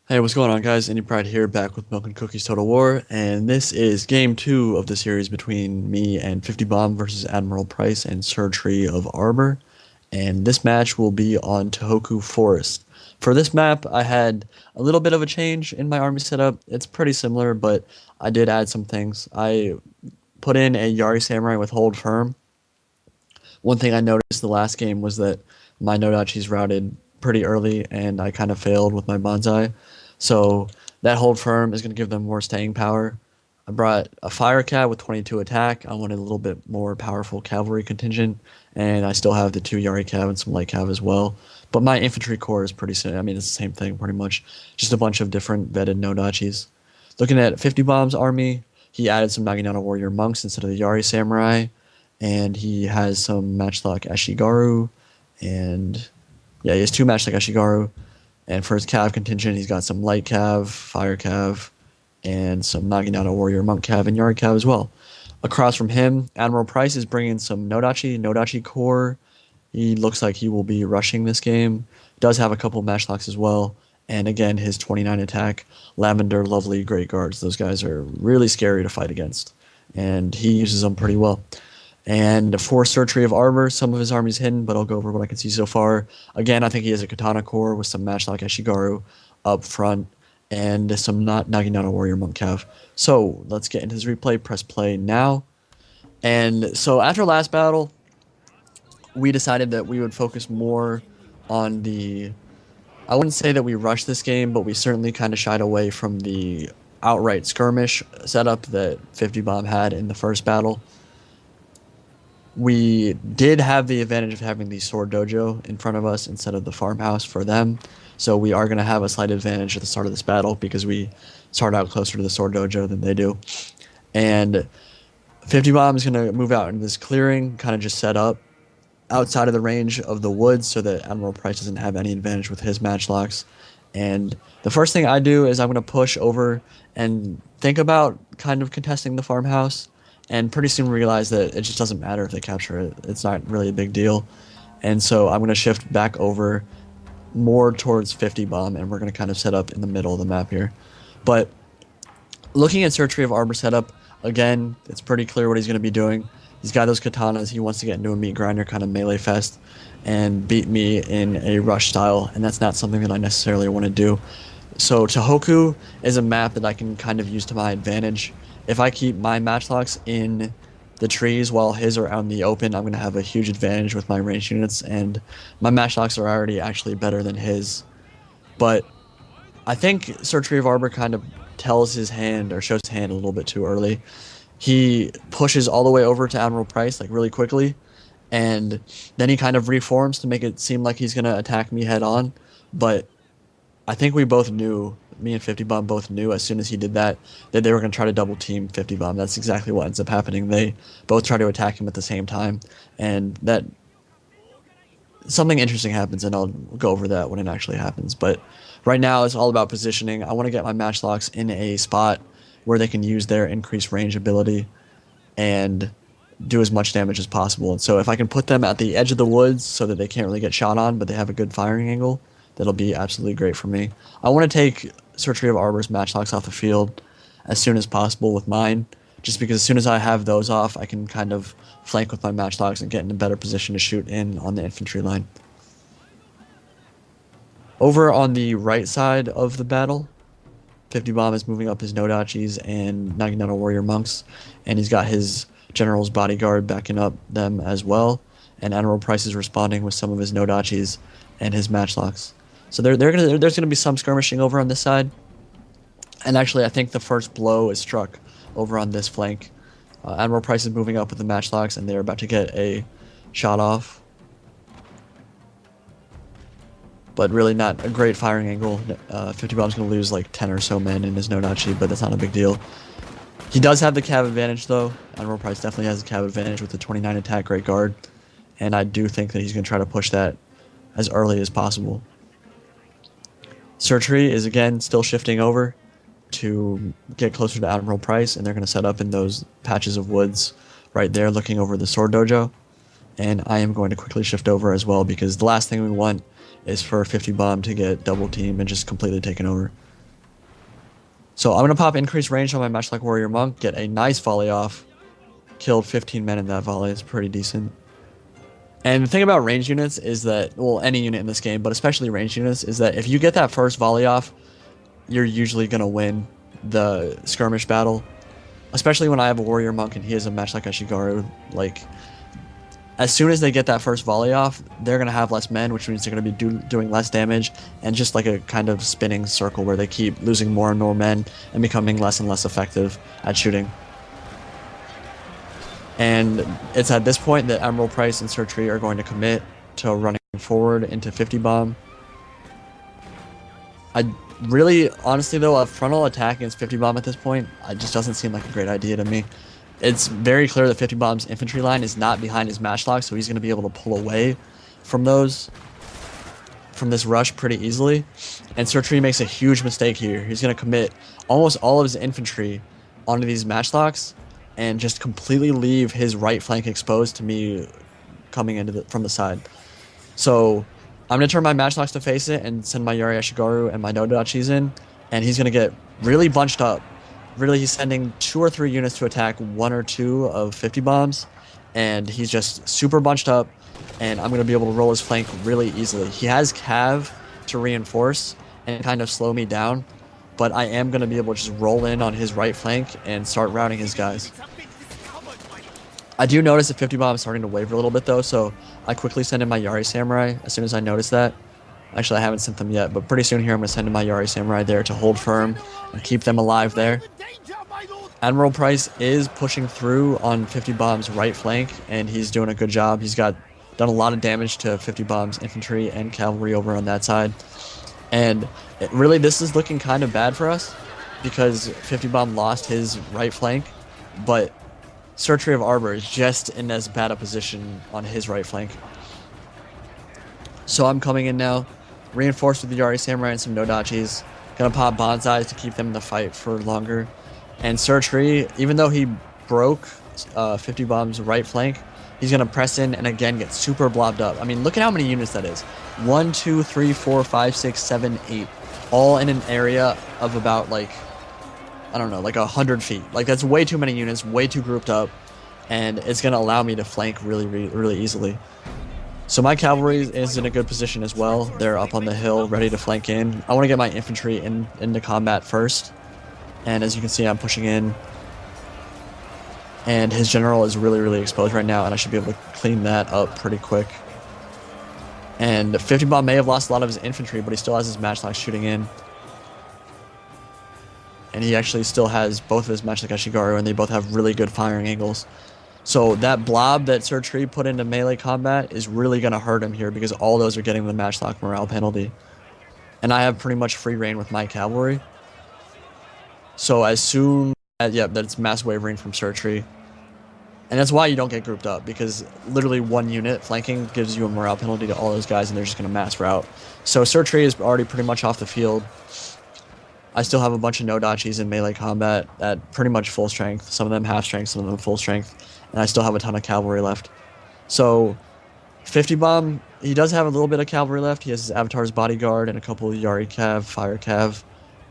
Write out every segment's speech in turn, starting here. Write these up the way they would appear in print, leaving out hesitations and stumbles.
Hey, what's going on, guys? Indy Pride here, back with Milk and Cookies Total War, and this is game 2 of the series between me and 50 Bomb versus Admiral Price and Surgery of Arbor, and this match will be on Tohoku Forest. For this map, I had a little bit of a change in my army setup. It's pretty similar, but I did add some things. I put in a Yari Samurai with Hold Firm. One thing I noticed the last game was that my Nodachis routed pretty early, and I kind of failed with my Bonsai. So that hold firm is going to give them more staying power. I brought a fire cav with 22 attack. I wanted a little bit more powerful cavalry contingent, and I still have the 2 Yari cav and some light cav as well. But my infantry core is pretty similar. I mean, it's the same thing pretty much. Just a bunch of different vetted Nodachis. Looking at 50 Bomb's army, he added some Naginata warrior monks instead of the Yari samurai, and he has some matchlock Ashigaru, and yeah, he has 2 matchlock Ashigaru. And for his cav contingent, he's got some light cav, fire cav, and some Naginata warrior monk cav and yard cav as well. Across from him, Admiral Price is bringing some Nodachi core. He looks like he will be rushing this game. Does have a couple matchlocks as well. And again, his 29 attack, Lavender, Lovely, Great Guards. Those guys are really scary to fight against. And he uses them pretty well. And for Surgery of Arbor, some of his army's hidden, but I'll go over what I can see so far. Again, I think he has a Katana core with some matchlock Ashigaru up front and some not Naginata Warrior Monk Cav. So let's get into this replay. Press play now. And so after last battle, we decided that we would focus more on the... I wouldn't say that we rushed this game, but we certainly kind of shied away from the outright skirmish setup that 50 Bomb had in the first battle. We did have the advantage of having the sword dojo in front of us instead of the farmhouse for them. So we are going to have a slight advantage at the start of this battle because we start out closer to the sword dojo than they do. And 50 Bomb is going to move out into this clearing, kind of just set up outside of the range of the woods so that Admiral Price doesn't have any advantage with his matchlocks. And the first thing I do is I'm going to push over and think about kind of contesting the farmhouse. And pretty soon realize that it just doesn't matter if they capture it. It's not really a big deal. And so I'm going to shift back over more towards 50 Bomb, and we're going to kind of set up in the middle of the map here. But looking at Surgery of Arbor setup, again, it's pretty clear what he's going to be doing. He's got those katanas. He wants to get into a meat grinder kind of melee fest and beat me in a rush style, and that's not something that I necessarily want to do. So Tohoku is a map that I can kind of use to my advantage. If I keep my matchlocks in the trees while his are out in the open, I'm going to have a huge advantage with my ranged units, and my matchlocks are already actually better than his. But I think Surgery of Arbor kind of tells his hand, or shows his hand a little bit too early. He pushes all the way over to Admiral Price, like really quickly, and then he kind of reforms to make it seem like he's going to attack me head on. But I think we both knew, me and 50 Bomb both knew as soon as he did that they were going to try to double team 50 Bomb. That's exactly what ends up happening. They both try to attack him at the same time, and that something interesting happens, and I'll go over that when it actually happens. But right now it's all about positioning. I want to get my matchlocks in a spot where they can use their increased range ability and do as much damage as possible. And so if I can put them at the edge of the woods so that they can't really get shot on, but they have a good firing angle, that'll be absolutely great for me. I want to take Surgery of Arbor's matchlocks off the field as soon as possible with mine, just because as soon as I have those off, I can kind of flank with my matchlocks and get in a better position to shoot in on the infantry line. Over on the right side of the battle, 50 Bomb is moving up his Nodachis and Naginata Warrior Monks, and he's got his General's Bodyguard backing up them as well, and Admiral Price is responding with some of his Nodachis and his matchlocks. So there's going to be some skirmishing over on this side. And actually, I think the first blow is struck over on this flank. Admiral Price is moving up with the matchlocks, and they're about to get a shot off. But really not a great firing angle. 50 Bomb's going to lose like 10 or so men in his Nodachi, but that's not a big deal. He does have the cav advantage, though. Admiral Price definitely has the cav advantage with the 29 attack Great Guard. And I do think that he's going to try to push that as early as possible. Surgery is again still shifting over to get closer to Admiral Price, and they're going to set up in those patches of woods right there looking over the sword dojo. And I am going to quickly shift over as well, because the last thing we want is for 50 Bomb to get double teamed and just completely taken over. So I'm going to pop increased range on my Matchlock Warrior Monk, get a nice volley off. Killed 15 men in that volley. It's pretty decent. And the thing about range units is that, well, any unit in this game, but especially range units, is that if you get that first volley off, you're usually going to win the skirmish battle. Especially when I have a Warrior Monk and he has a Matchlock Ashigaru. Like, as soon as they get that first volley off, they're going to have less men, which means they're going to be doing less damage, and just like a kind of spinning circle where they keep losing more and more men and becoming less and less effective at shooting. And it's at this point that Admiral Price and Sir Tree are going to commit to running forward into 50 bomb. I really, honestly though, a frontal attack against 50 bomb at this point, it just doesn't seem like a great idea to me. It's very clear that 50 bomb's infantry line is not behind his matchlock, so he's going to be able to pull away from this rush pretty easily. And Sir Tree makes a huge mistake here. He's going to commit almost all of his infantry onto these matchlocks and just completely leave his right flank exposed to me coming into from the side. So I'm going to turn my matchlocks to face it and send my Yari Ashigaru and my Nodachis in, and he's going to get really bunched up. Really, he's sending 2 or 3 units to attack 1 or 2 of 50 bombs, and he's just super bunched up, and I'm going to be able to roll his flank really easily. He has cav to reinforce and kind of slow me down, but I am going to be able to just roll in on his right flank and start routing his guys. I do notice that 50 bomb is starting to waver a little bit though, so I quickly send in my Yari Samurai as soon as I notice that. Actually, I haven't sent them yet, but pretty soon here I'm going to send in my Yari Samurai there to hold firm and keep them alive there. Admiral Price is pushing through on 50 bomb's right flank, and he's doing a good job. He's done a lot of damage to 50 bomb's infantry and cavalry over on that side. And really, this is looking kind of bad for us because 50 bomb lost his right flank, but Sir Tree of Arbor is just in as bad a position on his right flank. So I'm coming in now, reinforced with the Yari Samurai and some Nodachis. Gonna pop Bonsais to keep them in the fight for longer. And Sir Tree, even though he broke 50 bomb's right flank, he's gonna press in and again get super blobbed up. I mean, look at how many units that is. 1, 2, 3, 4, 5, 6, 7, 8. All in an area of about like, I don't know, like 100 feet. Like that's way too many units, way too grouped up. And it's gonna allow me to flank really easily. So my cavalry is in a good position as well. They're up on the hill, ready to flank in. I want to get my infantry into combat first. And as you can see, I'm pushing in. And his general is really exposed right now, and I should be able to clean that up pretty quick. And 50 bomb may have lost a lot of his infantry, but he still has his matchlocks shooting in. And he actually still has both of his matchlock Ashigaru, and they both have really good firing angles. So that blob that Sir Tree put into melee combat is really going to hurt him here because all those are getting the matchlock morale penalty. And I have pretty much free reign with my cavalry. So as soon as, that's mass wavering from Sir Tree. And that's why you don't get grouped up, because literally one unit flanking gives you a morale penalty to all those guys, and they're just going to mass route. So Sir Tree is already pretty much off the field. I still have a bunch of Nodachis in melee combat at pretty much full strength. Some of them half strength, some of them full strength. And I still have a ton of cavalry left. So 50 bomb, he does have a little bit of cavalry left. He has his Avatar's Bodyguard and a couple of Yari Cav, Fire Cav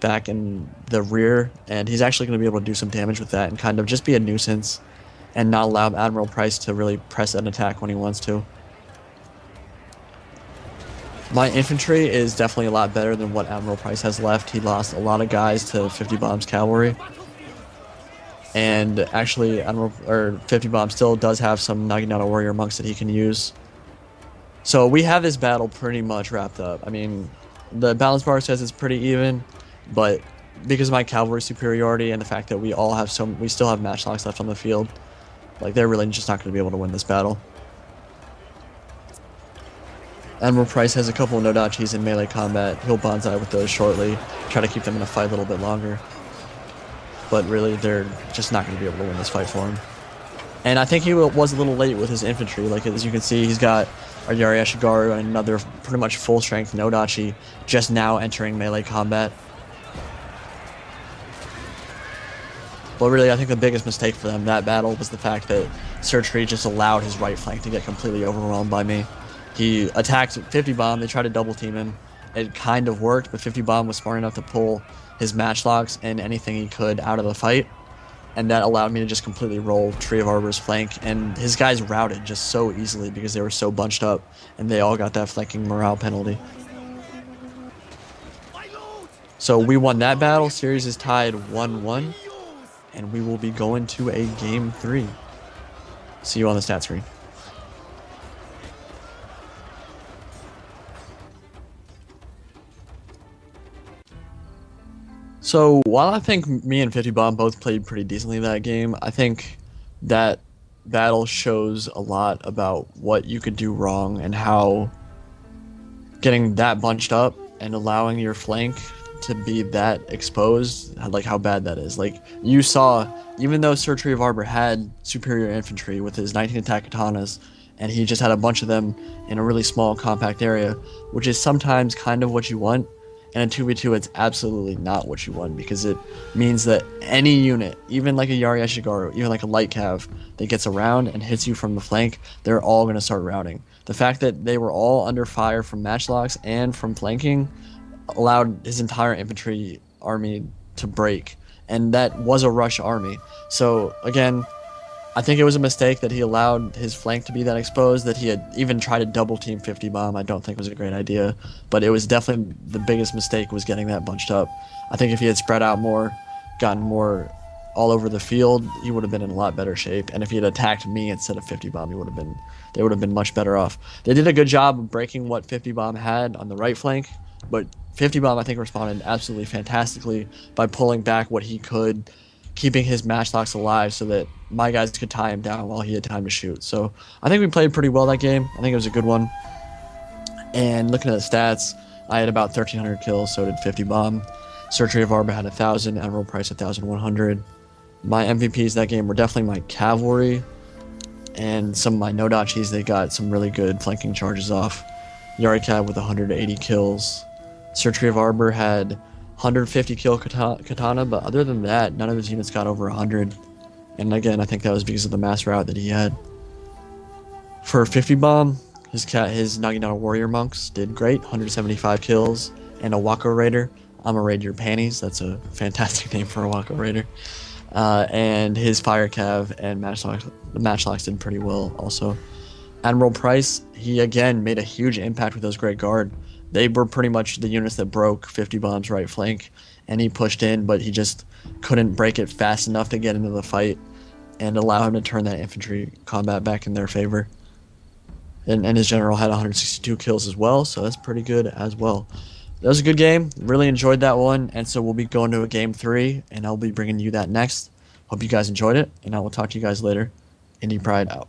back in the rear. And he's actually going to be able to do some damage with that and kind of just be a nuisance and not allow Admiral Price to really press an attack when he wants to. My infantry is definitely a lot better than what Admiral Price has left. He lost a lot of guys to 50 bomb's cavalry. And actually, 50 bomb still does have some Naginata warrior monks that he can use. So we have this battle pretty much wrapped up. I mean, the balance bar says it's pretty even, but because of my cavalry superiority and the fact that we still have matchlocks left on the field, like they're really just not going to be able to win this battle. Admiral Price has a couple of Nodachis in melee combat. He'll bonsai with those shortly, try to keep them in a fight a little bit longer. But really, they're just not going to be able to win this fight for him. And I think he was a little late with his infantry. Like, as you can see, he's got our Yari Ashigaru and another pretty much full-strength Nodachi just now entering melee combat. But really, I think the biggest mistake for them that battle was the fact that Sir Tree just allowed his right flank to get completely overwhelmed by me. He attacked 50 bomb, they tried to double team him, it kind of worked, but 50 Bomb was smart enough to pull his matchlocks and anything he could out of the fight, and that allowed me to just completely roll Tree of Arbor's flank, and his guys routed just so easily because they were so bunched up, and they all got that flanking morale penalty. So we won that battle. Series is tied 1-1, and we will be going to a game 3. See you on the stat screen. So while I think me and 50 Bomb both played pretty decently that game, I think that battle shows a lot about what you could do wrong and how getting that bunched up and allowing your flank to be that exposed, like how bad that is. Like you saw, even though Sir Tree of Arbor had superior infantry with his 19 attack katanas, and he just had a bunch of them in a really small compact area, which is sometimes kind of what you want. And in 2v2, it's absolutely not what you want, because it means that any unit, even like a Yari Ashigaru, even like a light cav that gets around and hits you from the flank, they're all going to start routing. The fact that they were all under fire from matchlocks and from flanking allowed his entire infantry army to break, and that was a rush army. So again, I think it was a mistake that he allowed his flank to be that exposed, that he had even tried to double team 50 Bomb. I don't think was a great idea, but it was definitely the biggest mistake was getting that bunched up. I think if he had spread out more, gotten more all over the field, he would have been in a lot better shape. And if he had attacked me instead of 50 Bomb, they would have been much better off. They did a good job of breaking what 50 Bomb had on the right flank, but 50 Bomb I think responded absolutely fantastically by pulling back what he could, keeping his matchlocks alive so that my guys could tie him down while he had time to shoot. So I think we played pretty well that game. I think it was a good one. And looking at the stats, I had about 1,300 kills, so did 50 Bomb. Sir Tree of Arbor had 1,000, Emerald Price 1,100. My MVPs that game were definitely my cavalry and some of my Nodachis. They got some really good flanking charges off. Yari Cav with 180 kills. Sir Tree of Arbor had 150 kill katana, but other than that, none of his units got over 100. And again, I think that was because of the mass route that he had. For 50 Bomb, his Naginata Warrior Monks did great, 175 kills, and a Wako Raider. I'ma raid your panties. That's a fantastic name for a Wako Raider. And his Fire Cav and Matchlocks did pretty well also. Admiral Price, he again made a huge impact with those Great Guard. They were pretty much the units that broke 50 Bomb's right flank, and he pushed in, but he just couldn't break it fast enough to get into the fight and allow him to turn that infantry combat back in their favor. And his general had 162 kills as well, so that's pretty good as well. That was a good game. Really enjoyed that one, and so we'll be going to a game 3, and I'll be bringing you that next. Hope you guys enjoyed it, and I will talk to you guys later. Indy Pride out.